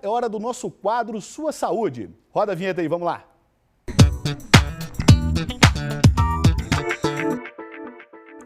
é hora do nosso quadro Sua Saúde. Roda a vinheta aí, vamos lá.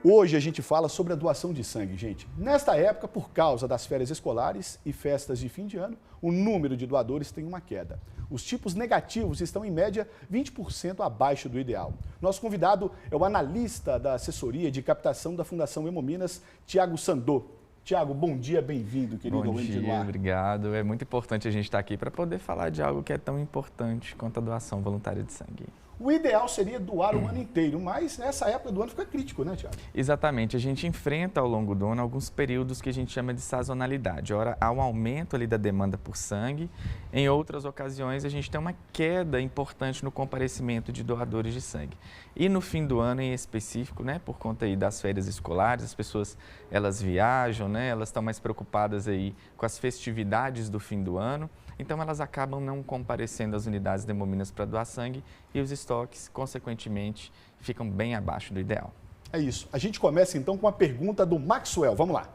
Hoje a gente fala sobre a doação de sangue, gente. Nesta época, por causa das férias escolares e festas de fim de ano, o número de doadores tem uma queda. Os tipos negativos estão, em média, 20% abaixo do ideal. Nosso convidado é o analista da assessoria de captação da Fundação Hemominas, Tiago Sandô. Tiago, bom dia, bem-vindo, querido. Bom dia, obrigado. É muito importante a gente estar aqui para poder falar de algo que é tão importante quanto a doação voluntária de sangue. O ideal seria doar o ano inteiro, mas nessa época do ano fica crítico, né, Tiago? Exatamente. A gente enfrenta ao longo do ano alguns períodos que a gente chama de sazonalidade. Ora, há um aumento ali da demanda por sangue. Em outras ocasiões, a gente tem uma queda importante no comparecimento de doadores de sangue. E no fim do ano, em específico, né, por conta aí das férias escolares, as pessoas, elas viajam, né, elas estão mais preocupadas aí com as festividades do fim do ano. Então, elas acabam não comparecendo às unidades de Hemominas para doar sangue e os estoques, consequentemente, ficam bem abaixo do ideal. É isso. A gente começa, então, com a pergunta do Maxwell. Vamos lá.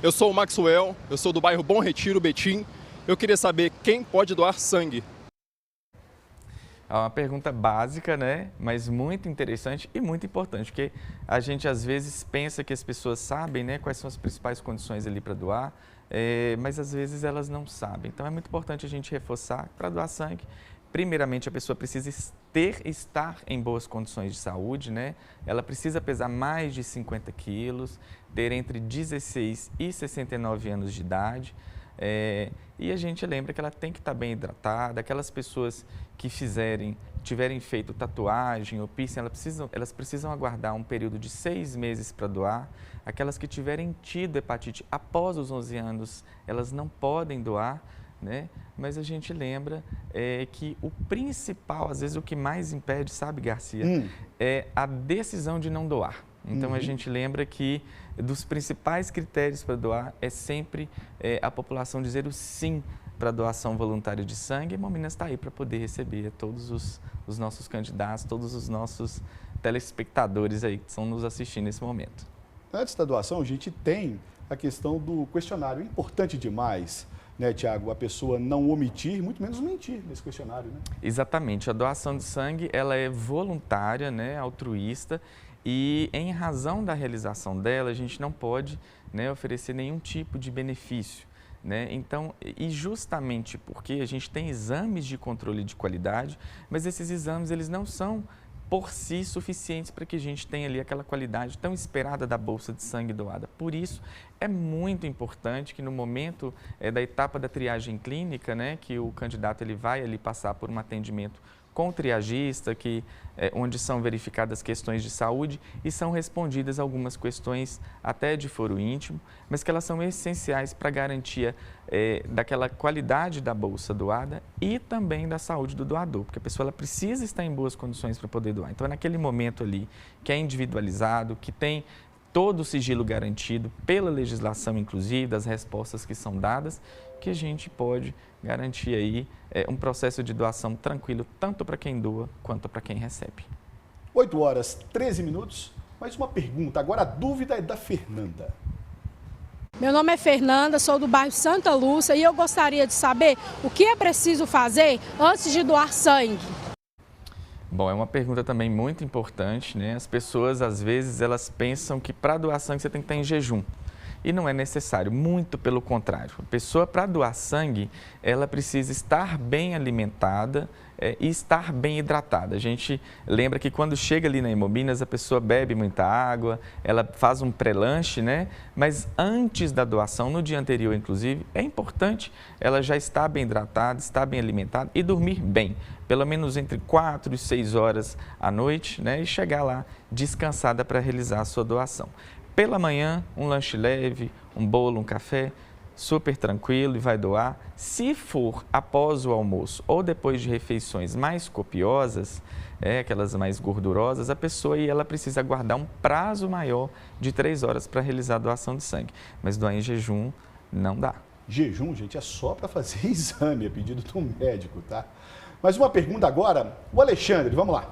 Eu sou o Maxwell, eu sou do bairro Bom Retiro, Betim. Eu queria saber quem pode doar sangue. É uma pergunta básica, né? Mas muito interessante e muito importante, porque a gente às vezes pensa que as pessoas sabem, né, quais são as principais condições ali para doar, mas às vezes elas não sabem. Então é muito importante a gente reforçar para doar sangue. Primeiramente, a pessoa precisa estar em boas condições de saúde, né? Ela precisa pesar mais de 50 quilos, ter entre 16 e 69 anos de idade. E a gente lembra que ela tem que estar bem hidratada. Aquelas pessoas que tiverem feito tatuagem ou piercing, elas precisam aguardar um período de 6 meses para doar. Aquelas que tiverem tido hepatite após os 11 anos, elas não podem doar, né? Mas a gente lembra que o principal, às vezes o que mais impede, sabe, Garcia, é a decisão de não doar. Então, a gente lembra que dos principais critérios para doar é sempre a população dizer o sim para a doação voluntária de sangue. E a Hemominas está aí para poder receber todos os nossos candidatos, todos os nossos telespectadores aí que estão nos assistindo nesse momento. Antes da doação, a gente tem a questão do questionário. É importante demais, né, Tiago, a pessoa não omitir, muito menos mentir nesse questionário, né? Exatamente. A doação de sangue, ela é voluntária, né, altruísta. E em razão da realização dela, a gente não pode, né, oferecer nenhum tipo de benefício, né? Então, e justamente porque a gente tem exames de controle de qualidade, mas esses exames eles não são por si suficientes para que a gente tenha ali aquela qualidade tão esperada da bolsa de sangue doada. Por isso, é muito importante que no momento da etapa da triagem clínica, né, que o candidato ele vai ali passar por um atendimento com o triagista, onde são verificadas questões de saúde e são respondidas algumas questões até de foro íntimo, mas que elas são essenciais para a garantia daquela qualidade da bolsa doada e também da saúde do doador, porque a pessoa ela precisa estar em boas condições para poder doar. Então, é naquele momento ali que é individualizado, que tem todo o sigilo garantido pela legislação, inclusive, das respostas que são dadas, que a gente pode garantir aí um processo de doação tranquilo, tanto para quem doa quanto para quem recebe. 8h13, mais uma pergunta. Agora a dúvida é da Fernanda. Meu nome é Fernanda, sou do bairro Santa Lúcia e eu gostaria de saber o que é preciso fazer antes de doar sangue. Bom, é uma pergunta também muito importante, né? As pessoas, às vezes, elas pensam que para doar sangue você tem que estar em jejum. E não é necessário, muito pelo contrário. A pessoa, para doar sangue, ela precisa estar bem alimentada e estar bem hidratada. A gente lembra que quando chega ali na Hemominas, a pessoa bebe muita água, ela faz um pré-lanche, né? Mas antes da doação, no dia anterior, inclusive, é importante ela já estar bem hidratada, estar bem alimentada e dormir bem. Pelo menos entre 4 e 6 horas à noite, né? E chegar lá descansada para realizar a sua doação. Pela manhã, um lanche leve, um bolo, um café, super tranquilo e vai doar. Se for após o almoço ou depois de refeições mais copiosas, aquelas mais gordurosas, a pessoa aí, ela precisa aguardar um prazo maior de 3 horas para realizar a doação de sangue. Mas doar em jejum não dá. Jejum, gente, é só para fazer exame, é pedido do médico, tá? Mas uma pergunta agora, o Alexandre, vamos lá.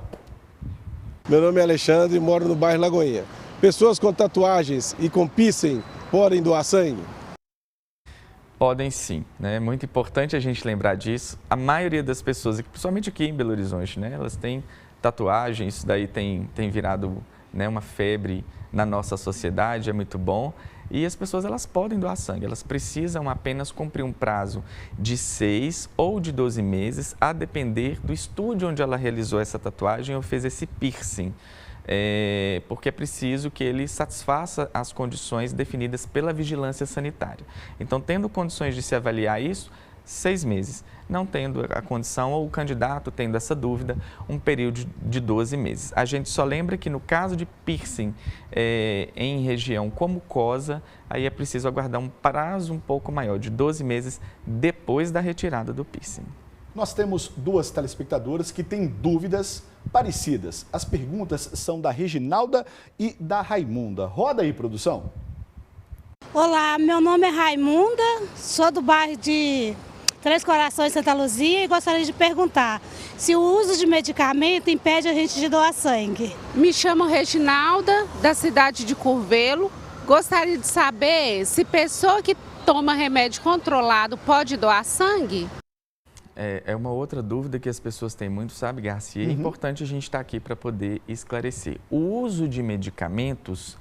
Meu nome é Alexandre e moro no bairro Lagoinha. Pessoas com tatuagens e com piercing podem doar sangue? Podem sim, né? É muito importante a gente lembrar disso. A maioria das pessoas, principalmente aqui em Belo Horizonte, né? Elas têm tatuagem, isso daí tem virado, né, uma febre na nossa sociedade, é muito bom. E as pessoas, elas podem doar sangue, elas precisam apenas cumprir um prazo de 6 ou de 12 meses, a depender do estúdio onde ela realizou essa tatuagem ou fez esse piercing. Porque é preciso que ele satisfaça as condições definidas pela vigilância sanitária. Então, tendo condições de se avaliar isso, 6 meses. Não tendo a condição ou o candidato tendo essa dúvida, um período de 12 meses. A gente só lembra que no caso de piercing em região como mucosa, aí é preciso aguardar um prazo um pouco maior, de 12 meses depois da retirada do piercing. Nós temos 2 telespectadoras que têm dúvidas parecidas. As perguntas são da Reginalda e da Raimunda. Roda aí, produção. Olá, meu nome é Raimunda, sou do bairro de Três Corações, Santa Luzia, e gostaria de perguntar se o uso de medicamento impede a gente de doar sangue. Me chamo Reginalda, da cidade de Curvelo. Gostaria de saber se pessoa que toma remédio controlado pode doar sangue? É uma outra dúvida que as pessoas têm muito, sabe, Garcia? É importante a gente estar aqui para poder esclarecer. O uso de medicamentos,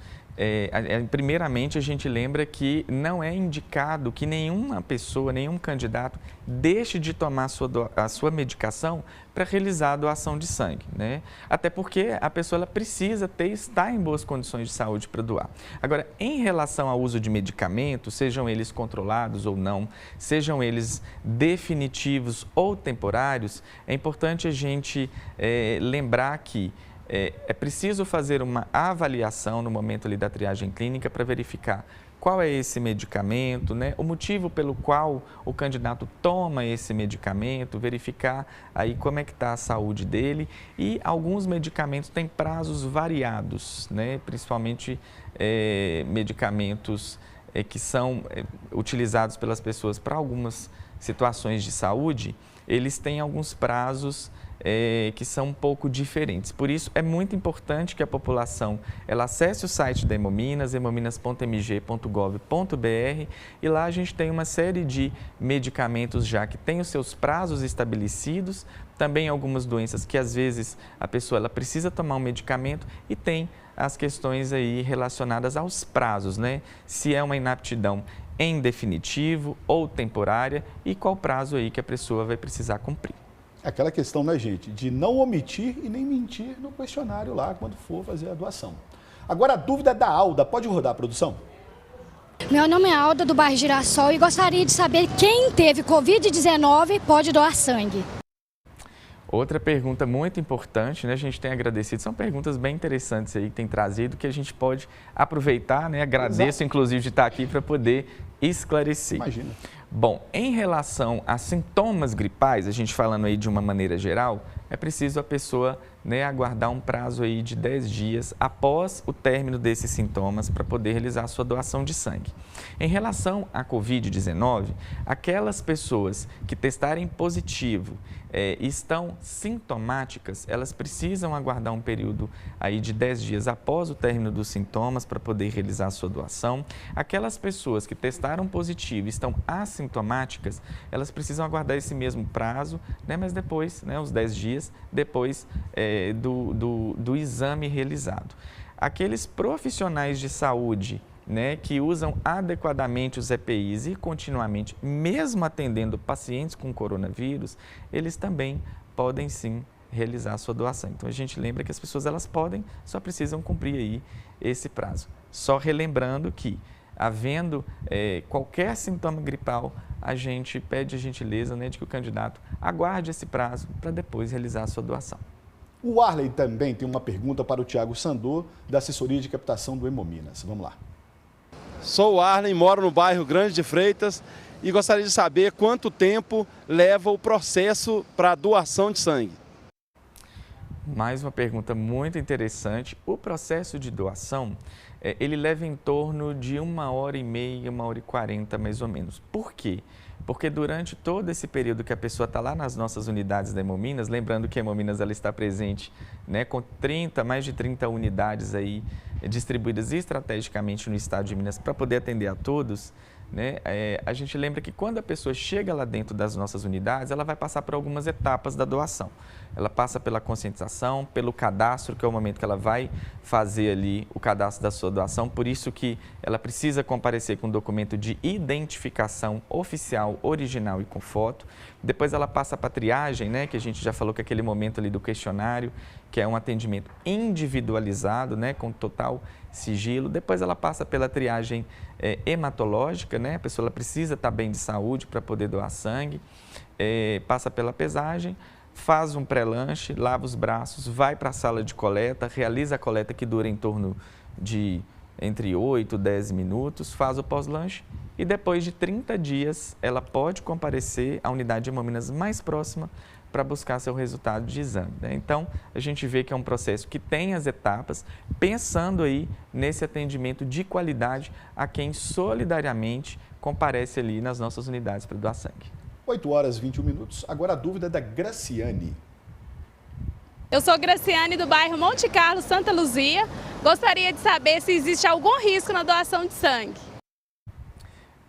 primeiramente, a gente lembra que não é indicado que nenhuma pessoa, nenhum candidato deixe de tomar a sua medicação para realizar a doação de sangue, né? Até porque a pessoa ela precisa estar em boas condições de saúde para doar. Agora, em relação ao uso de medicamentos, sejam eles controlados ou não, sejam eles definitivos ou temporários, é importante a gente lembrar que é preciso fazer uma avaliação no momento ali da triagem clínica para verificar qual é esse medicamento, né? O motivo pelo qual o candidato toma esse medicamento, verificar aí como é que está a saúde dele. E alguns medicamentos têm prazos variados, né? Principalmente medicamentos que são utilizados pelas pessoas para algumas situações de saúde, eles têm alguns prazos que são um pouco diferentes. Por isso, é muito importante que a população ela acesse o site da Hemominas, hemominas.mg.gov.br, e lá a gente tem uma série de medicamentos já que tem os seus prazos estabelecidos, também algumas doenças que às vezes a pessoa ela precisa tomar um medicamento e tem as questões aí relacionadas aos prazos, né? Se é uma inaptidão em definitivo ou temporária e qual prazo aí que a pessoa vai precisar cumprir. Aquela questão, né, gente, de não omitir e nem mentir no questionário lá quando for fazer a doação. Agora a dúvida da Alda, pode rodar a produção? Meu nome é Alda, do bairro Girassol, e gostaria de saber quem teve Covid-19 pode doar sangue. Outra pergunta muito importante, né? A gente tem agradecido, são perguntas bem interessantes aí que tem trazido, que a gente pode aproveitar, né? Agradeço, inclusive, de estar aqui para poder esclarecer. Imagina. Bom, em relação a sintomas gripais, a gente falando aí de uma maneira geral, é preciso a pessoa, né, aguardar um prazo aí de 10 dias após o término desses sintomas para poder realizar a sua doação de sangue. Em relação à Covid-19, aquelas pessoas que testarem positivo e estão sintomáticas, elas precisam aguardar um período aí de 10 dias após o término dos sintomas para poder realizar a sua doação. Aquelas pessoas que testaram positivo e estão assintomáticas, elas precisam aguardar esse mesmo prazo, né, mas depois, né, os 10 dias depois do exame realizado. Aqueles profissionais de saúde, né, que usam adequadamente os EPIs e continuamente, mesmo atendendo pacientes com coronavírus, eles também podem sim realizar a sua doação. Então a gente lembra que as pessoas elas podem, só precisam cumprir aí esse prazo. Só relembrando que, havendo qualquer sintoma gripal, a gente pede a gentileza, né, de que o candidato aguarde esse prazo para depois realizar a sua doação. O Arley também tem uma pergunta para o Tiago Sandor, da assessoria de captação do Hemominas. Vamos lá. Sou o Arlen, moro no bairro Grande de Freitas e gostaria de saber quanto tempo leva o processo para a doação de sangue. Mais uma pergunta muito interessante. O processo de doação, ele leva em torno de 1h30, 1h40 mais ou menos. Por quê? Porque durante todo esse período que a pessoa está lá nas nossas unidades da Hemominas, lembrando que a Hemominas ela está presente, né, com mais de 30 unidades aí distribuídas estrategicamente no estado de Minas para poder atender a todos, né? A gente lembra que quando a pessoa chega lá dentro das nossas unidades, ela vai passar por algumas etapas da doação. Ela passa pela conscientização, pelo cadastro, que é o momento que ela vai fazer ali o cadastro da sua doação, por isso que ela precisa comparecer com um documento de identificação oficial, original e com foto. Depois ela passa para a triagem, né, que a gente já falou que é aquele momento ali do questionário, que é um atendimento individualizado, né, com total sigilo. Depois ela passa pela triagem hematológica, né, a pessoa ela precisa estar bem de saúde para poder doar sangue, passa pela pesagem, faz um pré-lanche, lava os braços, vai para a sala de coleta, realiza a coleta que dura em torno de entre 8 e 10 minutos, faz o pós-lanche e depois de 30 dias ela pode comparecer à unidade de Hemominas mais próxima para buscar seu resultado de exame, né? Então, a gente vê que é um processo que tem as etapas, pensando aí nesse atendimento de qualidade a quem solidariamente comparece ali nas nossas unidades para doar sangue. 8 horas e 21 minutos. Agora a dúvida é da Graciane. Eu sou Graciane do bairro Monte Carlo, Santa Luzia. Gostaria de saber se existe algum risco na doação de sangue.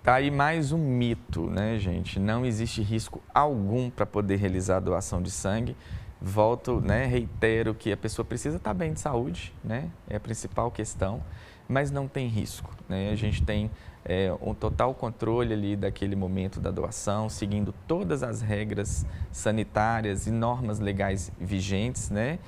Tá aí mais um mito, né, gente? Não existe risco algum para poder realizar a doação de sangue. Volto, né, reitero que a pessoa precisa estar bem de saúde, né? É a principal questão, mas não tem risco, né? A gente tem um total controle ali daquele momento da doação, seguindo todas as regras sanitárias e normas legais vigentes, né?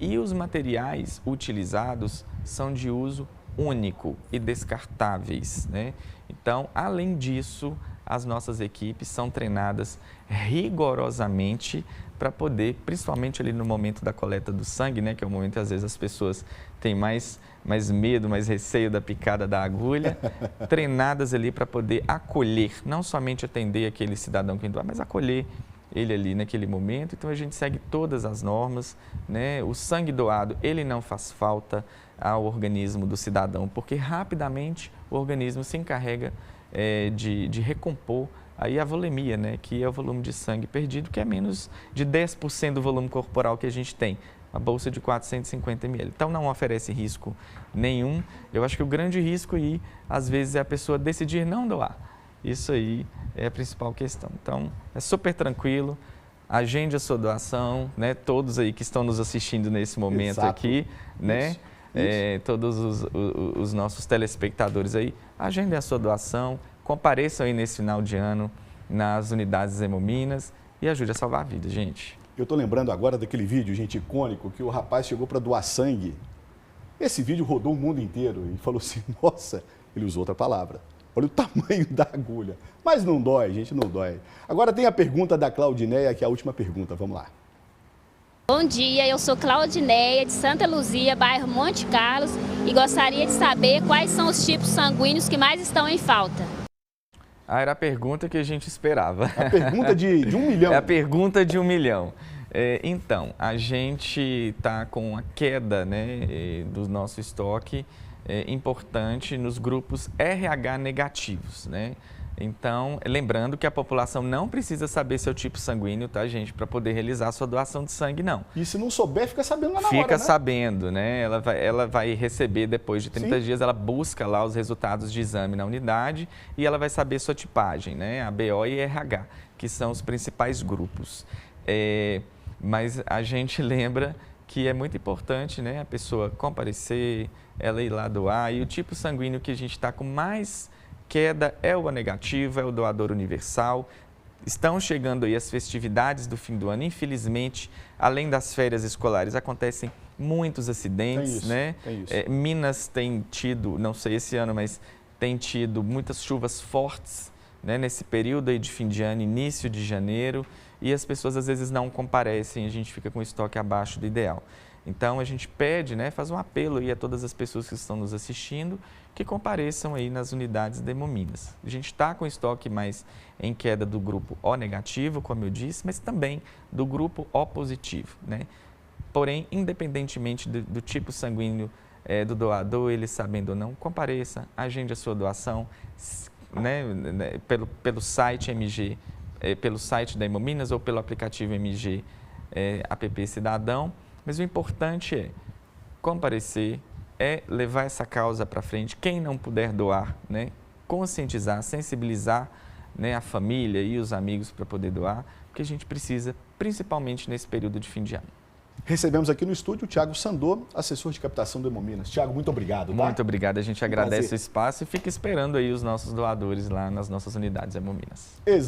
E os materiais utilizados são de uso único e descartáveis, né? Então, além disso, as nossas equipes são treinadas rigorosamente para poder, principalmente ali no momento da coleta do sangue, né, que é o momento que às vezes as pessoas têm mais medo, mais receio da picada da agulha, treinadas ali para poder acolher, não somente atender aquele cidadão que doa, mas acolher ele ali naquele momento. Então a gente segue todas as normas, né? O sangue doado, ele não faz falta ao organismo do cidadão, porque rapidamente o organismo se encarrega de recompor aí a volemia, né? Que é o volume de sangue perdido, que é menos de 10% do volume corporal que a gente tem, a bolsa de 450 ml. Então não oferece risco nenhum. Eu acho que o grande risco aí, às vezes, é a pessoa decidir não doar. Isso aí é a principal questão. Então, é super tranquilo, agende a sua doação, né? Todos aí que estão nos assistindo nesse momento aqui, né? Isso. Todos os nossos telespectadores aí, agendem a sua doação, compareçam aí nesse final de ano nas unidades Hemominas e ajude a salvar a vida, gente. Eu estou lembrando agora daquele vídeo, gente, icônico, que o rapaz chegou para doar sangue. Esse vídeo rodou o mundo inteiro e falou assim, nossa, ele usou outra palavra. Olha o tamanho da agulha. Mas não dói, gente, não dói. Agora tem a pergunta da Claudineia, que é a última pergunta. Vamos lá. Bom dia, eu sou Claudineia, de Santa Luzia, bairro Monte Carlos, e gostaria de saber quais são os tipos sanguíneos que mais estão em falta. Era a pergunta que a gente esperava. A pergunta de 1 milhão. É a pergunta de 1 milhão. Então, a gente está com a queda, né, do nosso estoque importante nos grupos RH negativos, né? Então, lembrando que a população não precisa saber seu tipo sanguíneo, tá, gente, para poder realizar a sua doação de sangue, não. E se não souber, fica sabendo lá na hora, Fica né? sabendo, né? Ela vai receber depois de 30 dias, ela busca lá os resultados de exame na unidade e ela vai saber sua tipagem, né? A BO e RH, que são os principais grupos. Mas a gente lembra que é muito importante, né, a pessoa comparecer, ela ir lá doar, e o tipo sanguíneo que a gente está com mais queda é o A negativo, é o doador universal. Estão chegando aí as festividades do fim do ano. Infelizmente, além das férias escolares, acontecem muitos acidentes, né? Minas tem tido, não sei esse ano, mas tem tido muitas chuvas fortes, né, nesse período aí de fim de ano, início de janeiro, e as pessoas às vezes não comparecem, a gente fica com o estoque abaixo do ideal. Então a gente pede, né, faz um apelo aí a todas as pessoas que estão nos assistindo que compareçam aí nas unidades de Hemominas. A gente está com estoque mais em queda do grupo O negativo, como eu disse, mas também do grupo O positivo, né? Porém, independentemente do tipo sanguíneo do doador, ele sabendo ou não, compareça, agende a sua doação, né, pelo site MG, pelo site da Hemominas ou pelo aplicativo MG App Cidadão. Mas o importante é comparecer, levar essa causa para frente. Quem não puder doar, né, conscientizar, sensibilizar, né, a família e os amigos para poder doar, porque a gente precisa, principalmente nesse período de fim de ano. Recebemos aqui no estúdio o Thiago Sandô, assessor de captação do Hemominas. Thiago, muito obrigado. Tá? Muito obrigado, a gente agradece o espaço e fica esperando aí os nossos doadores lá nas nossas unidades Hemominas.